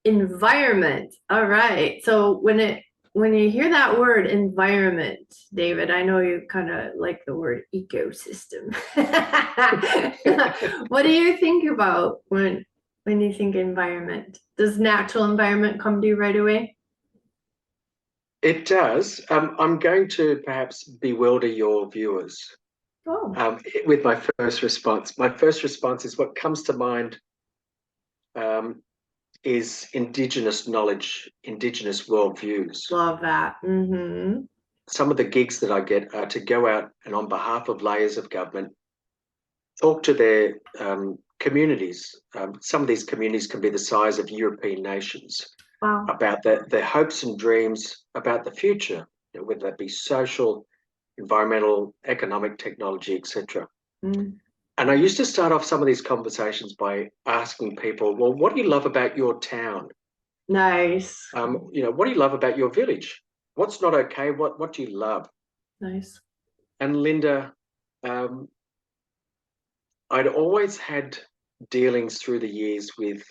Environment. All right. So when you hear that word environment, David, I know you kind of like the word ecosystem. What do you think about when you think environment? Does natural environment come to you right away? It does. I'm going to perhaps bewilder your viewers Oh, with my first response. My first response is what comes to mind um, is indigenous knowledge, indigenous worldviews. love that. Mm-hmm. Some of the gigs that I get are to go out and, on behalf of layers of government, talk to their communities. Some of these communities can be the size of European nations Wow. about their hopes and dreams about the future, whether that be social, environmental, economic, technology, etc. Mm. And I used to start off some of these conversations by asking people, well, what do you love about your town? Nice. What do you love about your village? What's not okay? What do you love? Nice. And Linda, um, I'd always had dealings through the years with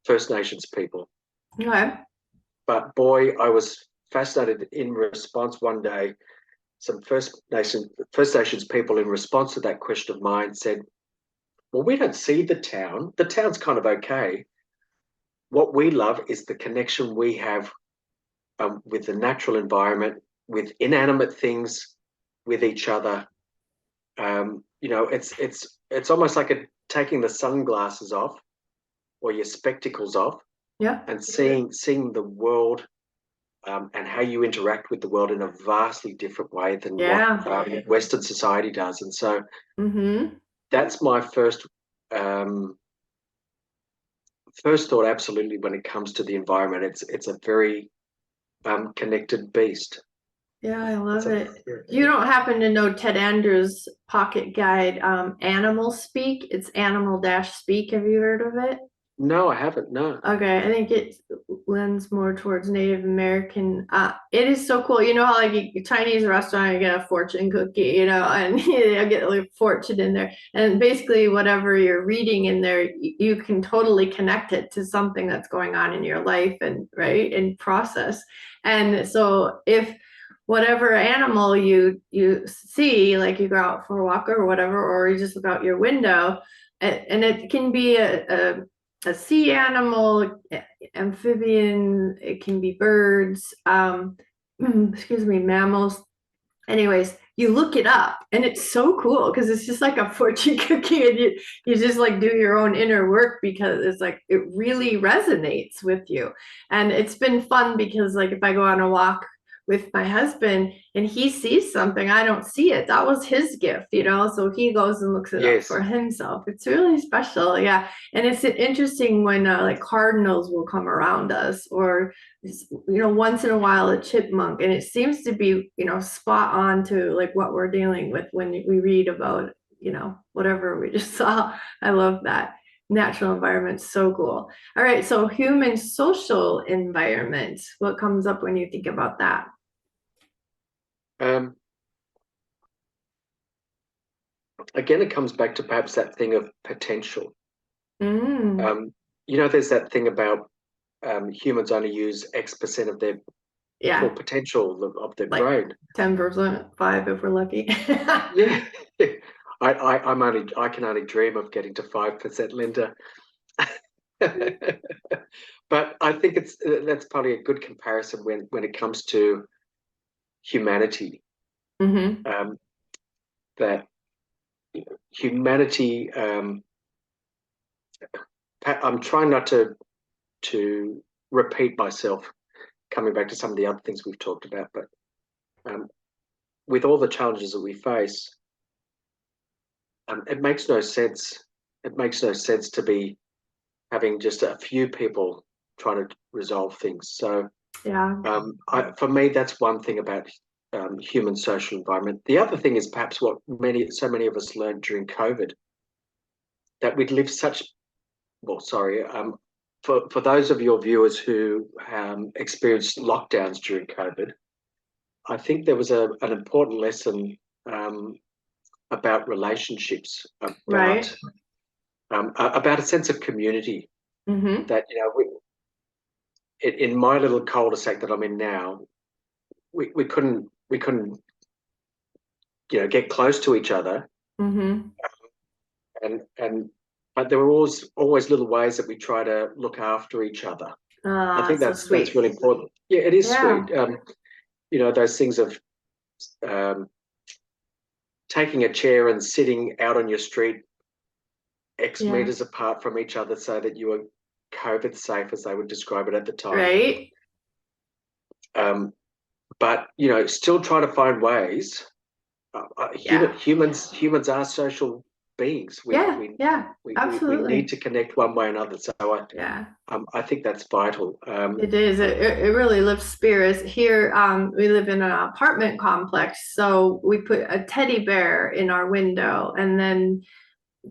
First Nations people. Okay. But boy, I was fascinated in response one day. Some First Nations people, in response to that question of mine, said, "Well, we don't see the town. The town's kind of okay. What we love is the connection we have with the natural environment, with inanimate things, with each other. It's almost like taking the sunglasses off or your spectacles off Yeah. and seeing the world and how you interact with the world in a vastly different way than what Yeah. Western society does. And so Mm-hmm. that's my um, first thought. Absolutely, when it comes to the environment, it's a very connected beast. Yeah, I It's love a it. You don't happen to know Ted Andrews' pocket guide, Animal Speak? It's Animal Dash Speak. Have you heard of it? No, I haven't. No. Okay, I think it lends more towards Native American. It is so cool. You know how like a Chinese restaurant, you get a fortune cookie, and you get like fortune in there. And basically, whatever you're reading in there, you can totally connect it to something that's going on in your life and right and process. And so if whatever animal you see, like you go out for a walk or whatever, or you just look out your window, and it can be a sea animal, amphibian, it can be birds, excuse me, mammals. Anyways, you look it up and it's so cool because it's just like a fortune cookie and you just like do your own inner work because it's like it really resonates with you. And it's been fun because like if I go on a walk with my husband and he sees something, I don't see it. That was his gift. So he goes and looks it up Yes. for himself. It's really special. Yeah. And it's interesting when like cardinals will come around us or once in a while a chipmunk, and it seems to be, spot on to like what we're dealing with when we read about, whatever we just saw. I love that. Natural environment, so cool. All right, so human social environment. What comes up when you think about that? Um, Again, it comes back to perhaps that thing of potential. Mm, Um, there's that thing about humans only use X% of their full yeah, potential of their like brain. 10%, five if we're lucky. Yeah. I can only dream of getting to 5%, Linda. But I think that's probably a good comparison when it comes to humanity. Hmm. Um, that humanity, I'm trying not to repeat myself, coming back to some of the other things we've talked about, but um, with all the challenges that we face, it makes no sense. It makes no sense to be having just a few people trying to resolve things. So, Yeah. for me, that's one thing about human social environment. The other thing is perhaps what so many of us learned during COVID, that we'd lived such, well, sorry, for those of your viewers who experienced lockdowns during COVID, I think there was an important lesson um, about relationships, Right. about a sense of community. Hmm. That in my little cul-de-sac that I'm in now, we couldn't get close to each other, Mm-hmm. and but there were always little ways that we try to look after each other. I Ah, think so that's sweet. really important. Yeah, it is Yeah. sweet. Those things of um, taking a chair and sitting out on your street X Yeah. meters apart from each other so that you were COVID safe, as they would describe it at the time. Right. Um, but still try to find ways. Yeah. Humans are social beings. We Yeah. we Yeah. we need Absolutely. to connect one way or another. So Yeah. I think that's vital. It is. It really lifts spirits. Here, we live in an apartment complex, so we put a teddy bear in our window, and then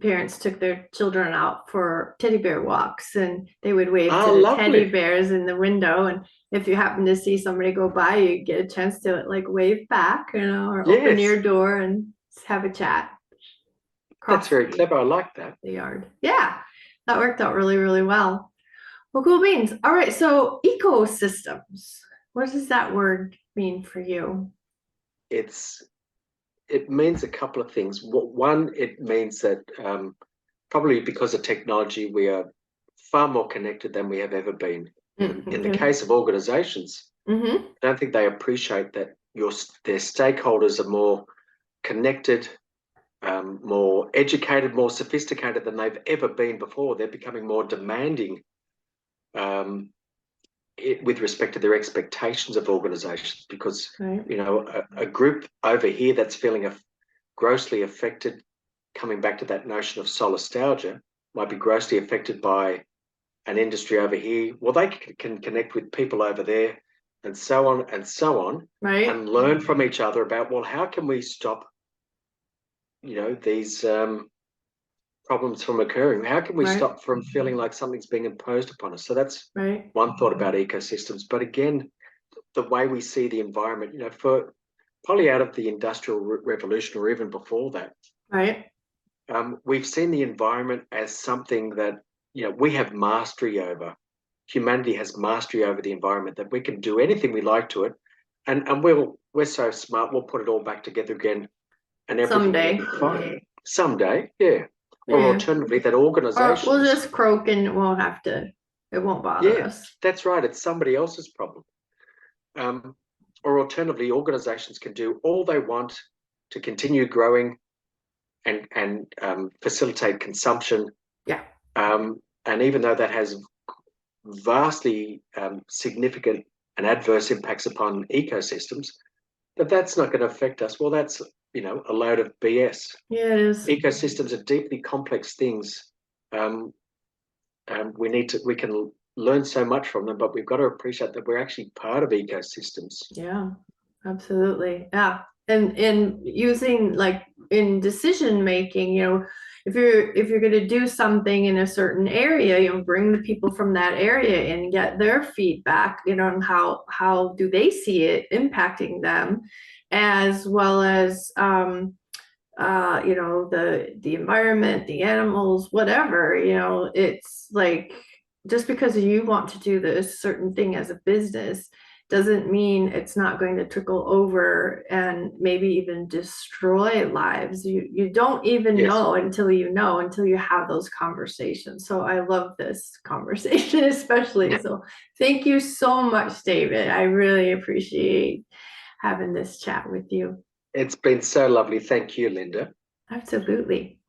parents took their children out for teddy bear walks, and they would wave to the teddy Lovely. bears in the window. And if you happen to see somebody go by, you get a chance to like wave back, or open Yes, your door and have a chat that's across very clever. I like that. the yard. Yeah, that worked out really, really well. Well, cool beans. All right, so ecosystems. What does that word mean for you? It's it means a couple of things. One, it means that probably because of technology, we are far more connected than we have ever been. In the Okay. case of organizations, Mm-hmm. I don't think they appreciate that their stakeholders are more connected, more educated, more sophisticated than they've ever been before. They're becoming more demanding um, with respect to their expectations of organizations because, Right. a group over here that's feeling grossly affected, coming back to that notion of solastalgia, might be grossly affected by an industry over here. Well, they can connect with people over there and so on and so on, Right. and learn from each other about, well, how can we stop, these problems from occurring? How can we Right. stop from feeling like something's being imposed upon us? So that's Right. one thought about ecosystems. But again, the way we see the environment, for probably out of the industrial revolution or even before that, Right. we've seen the environment as something that we have mastery over. Humanity has mastery over the environment, that we can do anything we like to it, and we're so smart, we'll put it all back together again, and everything will be Someday. fine someday. Yeah. Or Yeah. alternatively, that Or we'll organizations, just croak and won't have to. It won't bother yeah, us. that's right, it's somebody else's problem. Um, or alternatively, organizations can do all they want to continue growing and facilitate consumption. Yeah. And even though that has vastly significant and adverse impacts upon ecosystems, that's not going to affect us. Well, that's a load of BS. Yeah, it is. Ecosystems are deeply complex things. Um, and we can learn so much from them, but we've got to appreciate that we're actually part of ecosystems. Yeah, absolutely. Yeah. And using like in decision making, if you're going to do something in a certain area, bring the people from that area and get their feedback, on how do they see it impacting them, as well as the environment, the animals, whatever. It's like, just because you want to do this certain thing as a business doesn't mean it's not going to trickle over and maybe even destroy lives. You don't even Yes. know until you have those conversations. So I love this conversation especially. So thank you so much, David. I really appreciate having this chat with you. It's been so lovely. Thank you, Linda. Absolutely.